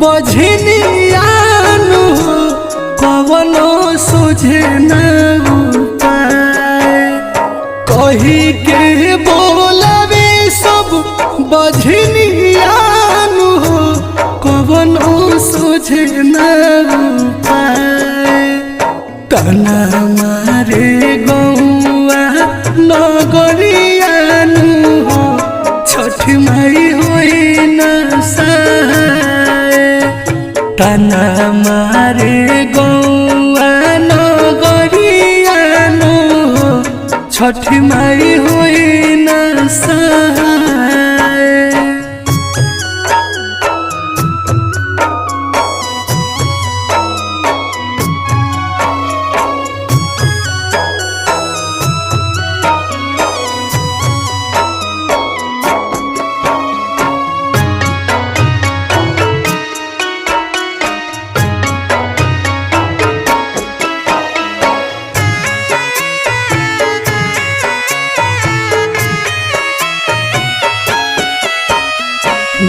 बझनियानु कवनो सुझे न उपाय कही के बोलबे सब बझनियानु कवनो सुझे न उपाय तना मारे गौआ नगरियानु छठ माई होई न सहाय तना मारे गौआ नगरियानु छठ माई होई न सहाय।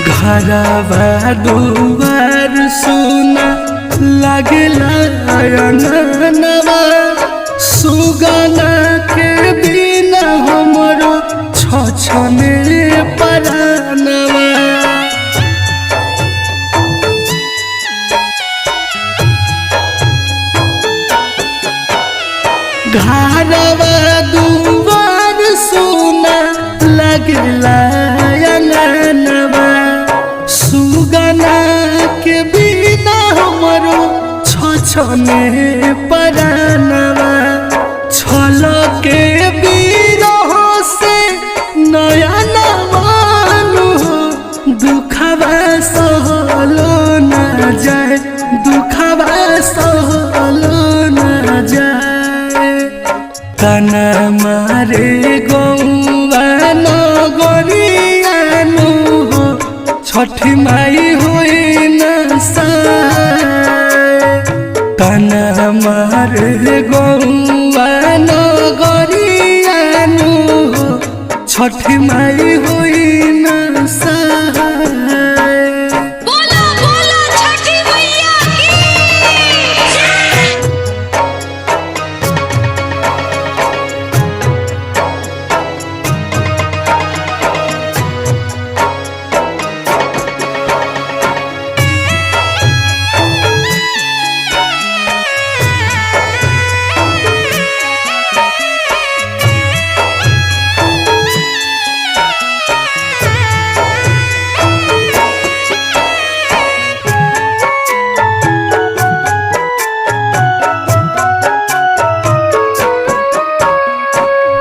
घरवा दुआर सुना लगला अंगनवा सुगना के बिना हमरो छछने परानवा घरवा दुआर सुना लगला अंगनवा सुगना के बिना हमरो छछने परानवा छल के बिरह से नयनवानु दुखवा सहलो न जाए दुखवा सहलो न जाए तना मारे गौआ नगरियानु छठ माई होई न सहाय तना मारे गौआ नगरियानु छठ माई होई न सहाय। बोलो बोलो छठी मैया की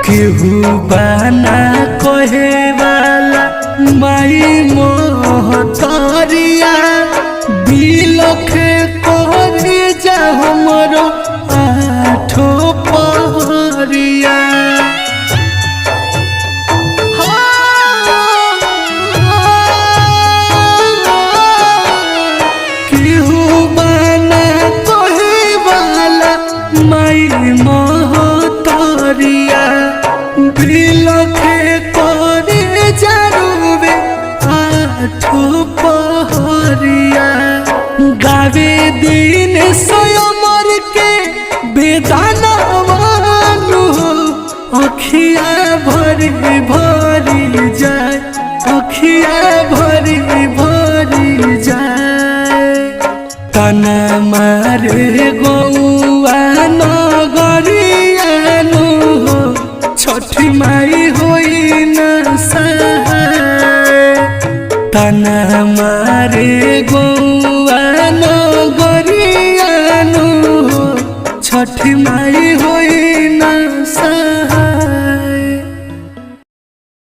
केहू बाना कहे वाला माई मोहतरिया बिलखे करे जा हमरो आठो पहरिया केहू बाना कहे वाला माई मोहतरिया बिलखे करे जारुबे आठो पहरिया गावे दिन सोयमर के बेदानवानु अखिया भरी भरी जाए अखिया भरी भरी जाए तना मारे गौआ नगरियानु छठ माई होई न सहाय तना मारे गौआ नगरियानु छठ माई